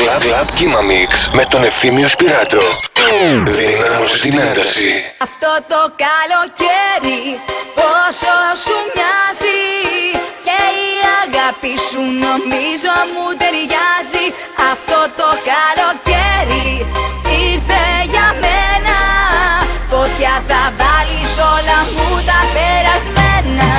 Club Κύμα Mix με τον Ευθύμιο Σπυράτο. Δυνάμωσε την ένταση. Αυτό το καλοκαίρι πόσο σου μοιάζει και η αγάπη σου νομίζω μου ταιριάζει. Αυτό το καλοκαίρι ήρθε για μένα. Φωτιά θα βάλεις όλα μου τα περασμένα.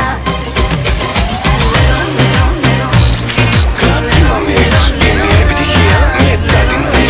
Club Κύμα Mix είναι μια επιτυχία μετά την άλλη.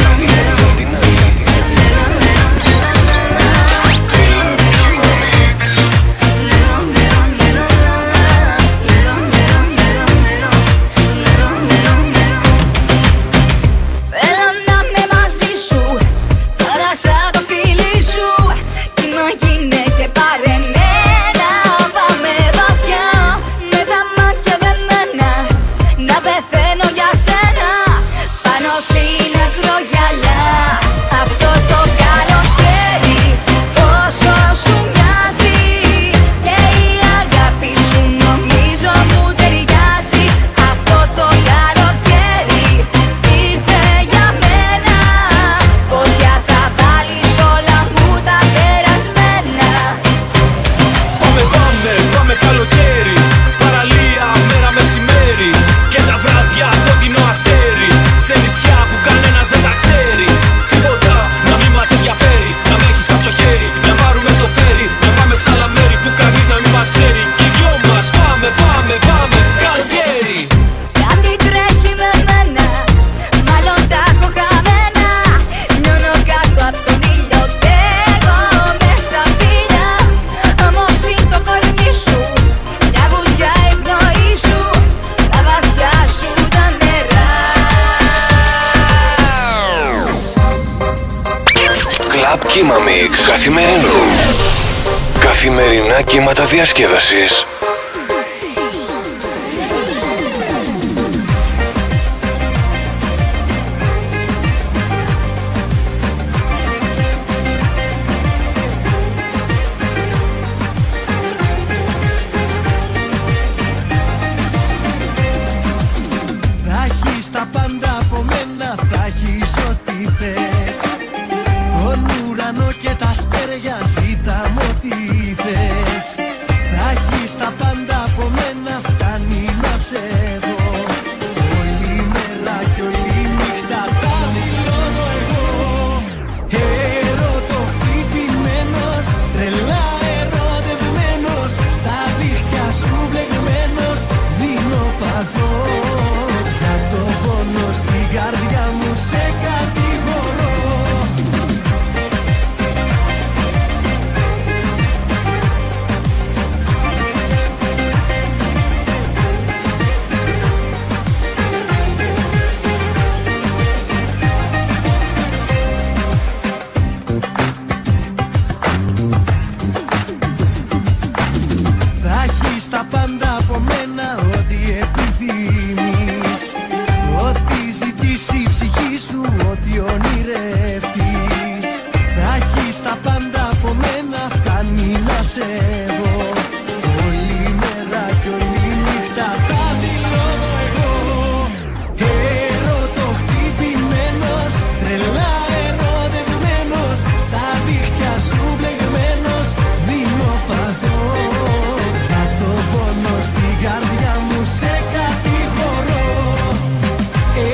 Κύμα Mix καθημερινό. Καθημερινά κύματα διασκέδασης. Θα έχεις τα πάντα από μένα, θα έχεις ό,τι θες. Τον ουρανό και τα αστέρια ζήτα μου ό,τι θες. Θα έχεις τα πάντα από μένα, φτάνει να σε δω. Όλη μέρα κι όλη νύχτα τα δηλώνω εγώ. Ερωτοχτυπημένος, τρελά ερωτευμένος, στα δίχτυα σου μπλεγμένος, δίνω παθό. Για το πόνο στην καρδιά μου σε κατηγορώ. Τα πάντα από μένα, ό,τι επιθυμείς, ό,τι ζητήσει η ψυχή σου, ό,τι ονειρευτείς. Θα έχεις τα πάντα από μένα, φτάνει να σε δω. Όλη μέρα κι όλη νύχτα τα δηλώνω εγώ. Ερωτοχτυπημένος, τρελά ερωτευμένος, στα δίχτυα σου μπλεγμένος, δίνω παθό. Στην καρδιά μου σε κατηγορώ.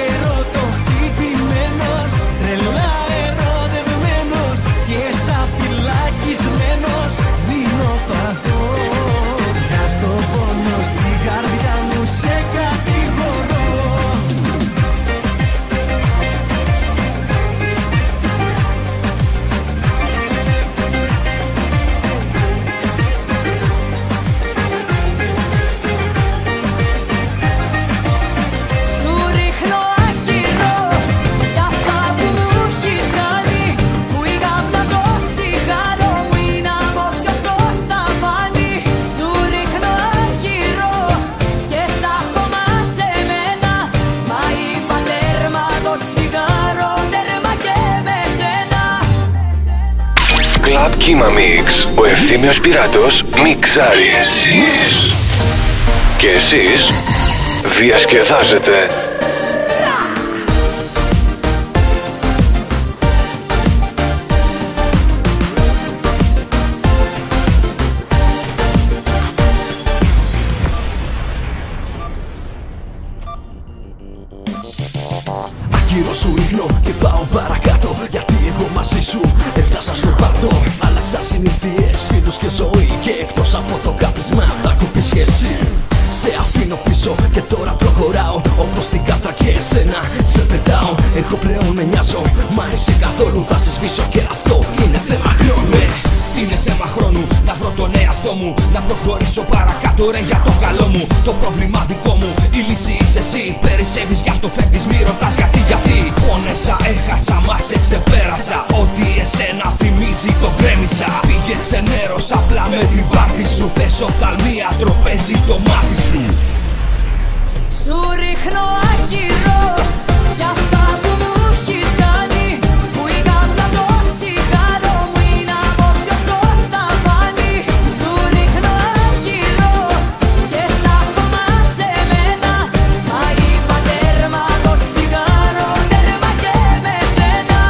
Ερωτοχτυπημένος, τρελά ερωτευμένος και σαν φυλακισμένος, δίνω παθό. Για το πόνο στην καρδιά μου σε κατηγορώ. Club Κύμα Mix. Ο Ευθύμιος Πυράτος μιξάρει. Και εσείς διασκεδάζετε. γύρω σου ρίχνω και πάω παρακάτω, γιατί εγώ μαζί σου έφτασα στο πάτο. Άλλαξα συνήθειες, φίλους και ζωή, και εκτός από το κάπνισμα θα κοπεί σχέση. Σε αφήνω πίσω και τώρα προχωράω, όπως την κάφτρα και εσένα σε πετάω. Εγώ πλέον με νοιάζω, μα εσύ καθόλου θα σε σβήσω, και αυτό είναι θέμα χρόνου. Είναι θέμα χρόνου να βρω τον εαυτό μου, να προχωρήσω παρακάτω ρε για το καλό μου. Το πρόβλημα δικό μου, η λύση είσαι εσύ. Περισσεύεις γι' αυτό φεύγεις, μη ρωτάς γιατί. Πόνεσα, έχασα, μα σε ξεπέρασα. Ό,τι εσένα θυμίζει το γκρέμισα. Πήγε ξενέρος απλά με την πάρτι σου. Θες οφθαλμία, τροπέζει το μάτι σου. Σου ρίχνω άγκυρο για αυτά που μου έχεις κάνει, που η γάμπλα το τσιγάρο μου είναι απόψε στο ταβάνι. Σου ρίχνω άγκυρο και στάχω μαζεμένα, μα είπα τέρμα το τσιγάρο, τέρμα και με σένα.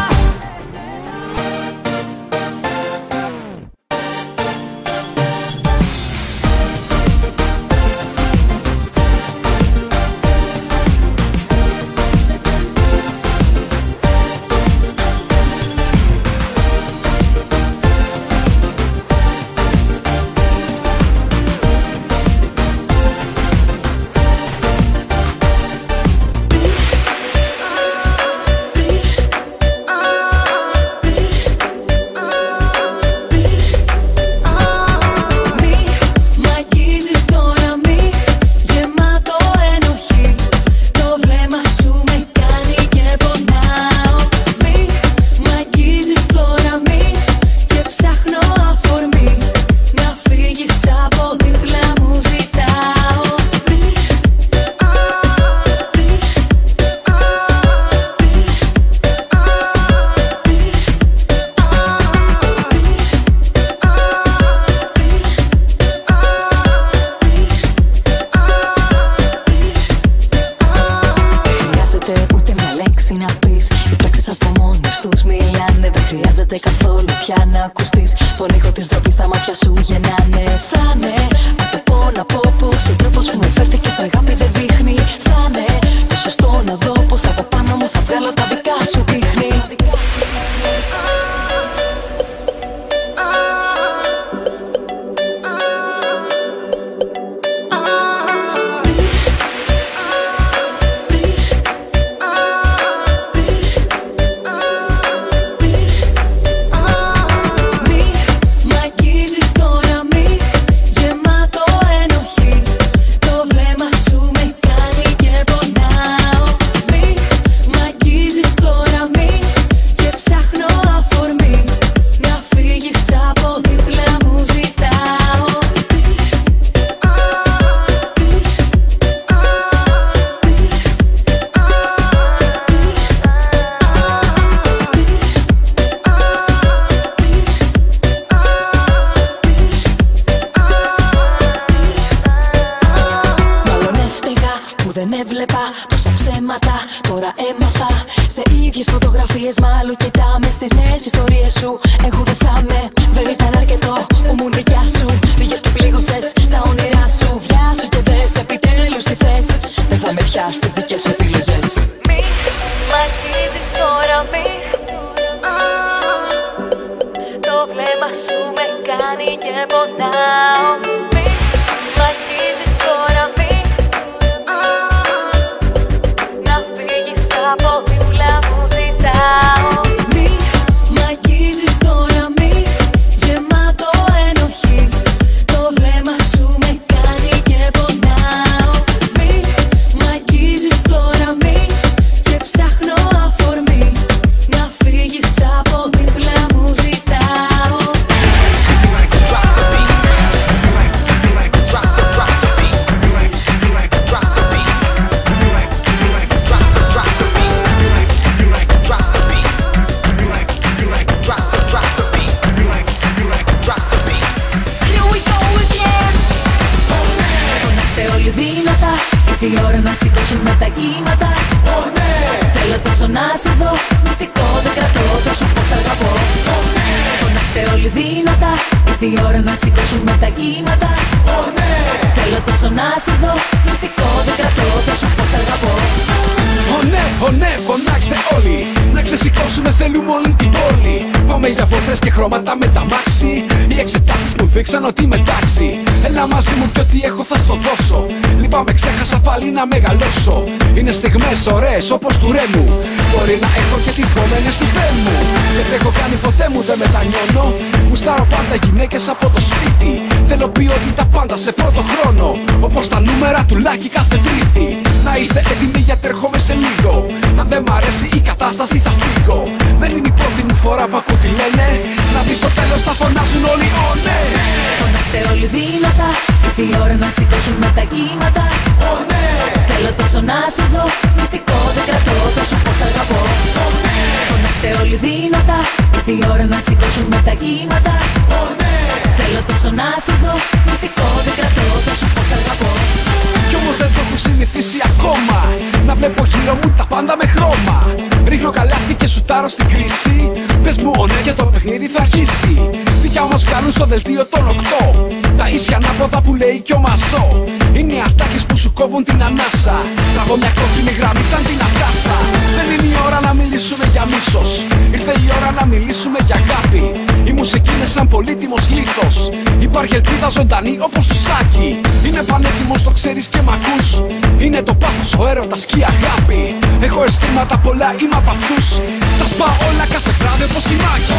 Καθόλου πια να ακουστείς, τον ήχο της ντροπής στα μάτια σου γεννάνε. Θα'ναι, μα το πω να πω πως ο τρόπος που με φέρθηκες αγάπη δεν δείχνει. Θα'ναι το σωστό να δω πως από πάνω μου θα βγάλω τα δικά σου δείχνει. Δεν έβλεπα τόσα ψέματα, τώρα έμαθα. Σε ίδιες φωτογραφίες μάλλον κοιτάμε, στις νέες ιστορίες σου εγώ δεν θα είμαι. Δεν ήταν αρκετό που μου δικιά σου, πήγες και πλήγωσες τα όνειρά σου. Βιάσου και δες επιτέλους τι θες, δεν θα με πιάσεις στις δικές σου επιλογές. Μη μ' αγγίζεις τώρα, μη. Το βλέμμα σου με κάνει και πονάω. Μη μ' αγγίζεις τώρα, μη. Από δίπλα μου ζητάω. Μη μ' αγγίζεις τώρα, μη. Γεμάτο ενοχή, το βλέμμα σου με κάνει και πονάω. Μη μ' αγγίζεις τώρα, μη. Και ψάχνω αφορμή να φύγεις από δίπλα μου ζητάω. Ήρθε η ώρα να σηκώσουμε τα κύματα. Oh, ναι. Θέλω τόσο να σε δω, μυστικό δεν κρατώ, τόσο πως αγαπώ. Oh, ναι. Φωνάξτε όλοι δυνατά, ήρθε η ώρα να σηκώσουμε τα κύματα. Oh, ναι. Θέλω τόσο να σε δω, μυστικό δεν κρατώ, τόσο πως αγαπώ. Ναι, φωνάξτε όλοι. Να ξεσηκώσουμε θέλουμε όλη την πόλη. Πάμε για βόλτες και χρώματα με τα μάξι. Οι εξετάσεις μου δείξαν ότι είμαι εντάξει. Έλα μαζί μου κι ό,τι έχω θα στο δώσω. Λυπάμαι, ξέχασα πάλι να μεγαλώσω. Είναι στιγμές ωραίες όπως του Ρέμου. Μπορεί να έχω και τις κομμένες του Θέμου. Δεν έχω κάνει ποτέ μου, δεν μετανιώνω. Γουστάρω πάντα γυναίκες από το σπίτι. Θέλω ποιότητα πάντα σε πρώτο χρόνο. Όπως τα νούμερα του Λάκη κάθε Τρίτη. Να είστε έτοιμοι γιατί έρχομαι σε λίγο. Αν δεν μ' αρέσει η κατάσταση θα φύγω. Δεν είναι η πρώτη μου φορά που ακούω τι λένε. Να δεις στο τέλος θα φωνάζουν όλοι ναι. Φωνάξτε όλοι δυνατά. Ήρθε η ώρα να σηκώσουμε τα κύματα. ναι. Θέλω τόσο να σε δω. Μυστικό δεν κρατώ τόσο πως αγαπώ. Φωνάξτε όλοι δυνατά. Ήρθε η ώρα να σηκώσουμε τα κύματα. ναι. Θέλω τόσο να σε δω. Μυστικό δεν κρατώ τόσο πως αγαπώ. Κι όμως δεν το έχω συνηθίσει ακόμα. Να βλέπω γύρω μου τα πάντα με χρώμα. Ρίχνω καλάθι και σουτάρω στην κρίση. Πες μου ναι και το παιχνίδι θα αρχίσει. Δικιά μας βγάλουν στο δελτίο των 8. Τα ίσια ανάποδα που λέει κι ο Μασό. Είναι οι ατάκες που σου κόβουν την ανάσα. Τραβώ μια κόκκινη γραμμή σαν την Ατάσα. Δεν είναι η ώρα να μιλήσουμε για μίσος. Ήρθε η ώρα να μιλήσουμε για αγάπη. Η μουσική είναι σαν πολύτιμος λίθος. Υπάρχει ελπίδα ζωντανή όπως του Σάκη. Είναι πανέτοιμος, το ξέρεις και μ' ακούς. Είναι το πάθος, ο έρωτας και η αγάπη. Έχω αισθήματα πολλά, είμαι απ' αυτούς. Τα σπάω όλα κάθε βράδυ όπως η Μάκη.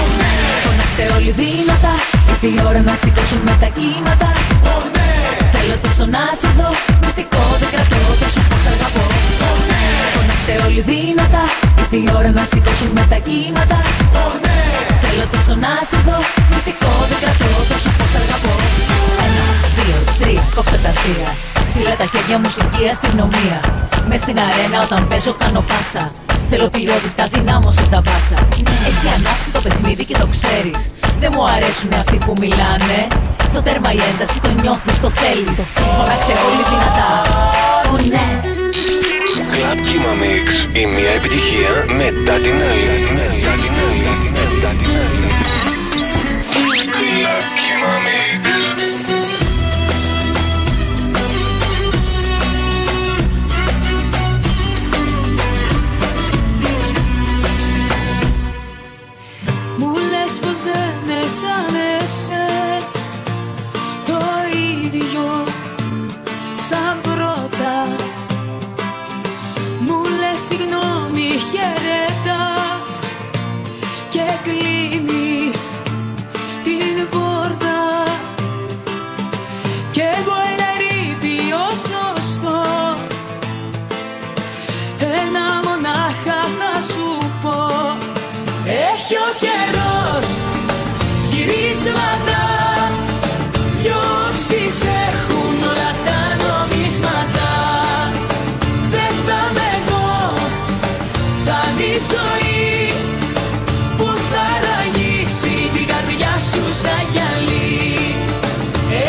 Φωνάξτε όλοι δυνατά. Ήρθε η ώρα να σηκώσουμε τα κύματα. ναι. Θέλω τόσο να σε δω. Μυστικό δεν κρατώ τόσο πως αγαπώ. Φωνάξτε όλοι δυνατά. Ήρθε η ώρα να σηκώσουμε τα κύματα. ναι. Θέλω τόσο να σε δω. Μυστικό δεν κρατώ τόσο πως αγαπώ. 1, 2, 3, κόψε τα αστεία. Ψηλά τα χέρια, μουσική, αστυνομία. Μες στην αρένα όταν παίζω κάνω πάσα. Θέλω ποιότητα, δυνάμωσε τα μπάσα. Έχει ανάψει το παιχνίδι και το ξέρεις. Δεν μου αρέσουν αυτοί που μιλάνε. Στο τέρμα η ένταση, το νιώθεις, το θέλεις. Φωνάξτε όλοι δυνατά. Ναι. Club Kima Mix. Η μία επιτυχία μετά την άλλη. Club Kima Mix. Μου λες πως δεν αισθάνεσαι το ίδιο σαν πρώτα. Μου λες συγγνώμη, χαιρετάς και κλείνεις την πόρτα. Κι εγώ ένα ερείπιο σωστό, ένα μονάχα θα σου πω. Έχει ο καιρός γυρίσματα, δυο όψεις έχουν όλα τα νομίσματα. Δεν θα είμαι εγώ, θα είναι η ζωή που θα ραγίσει την καρδιά σου σαν γυαλί.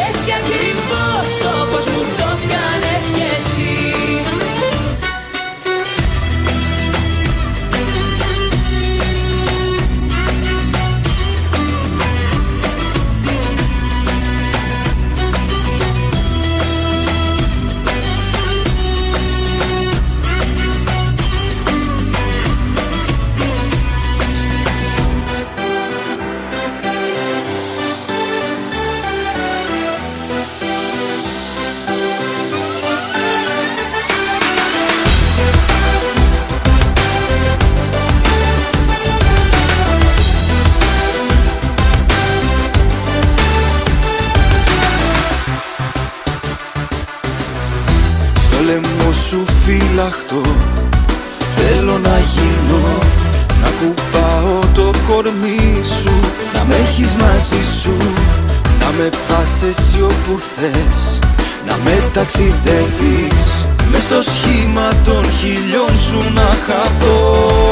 Έτσι ακριβώς όπως μου το κάνες κι εσύ. λαιμό σου φυλαχτώ. Θέλω να γίνω, να κουπάω το κορμί σου, να με έχεις μαζί σου, να με πας εσύ όπου θες, να με ταξιδεύεις μες στο σχήμα των χιλιών σου να χαθώ.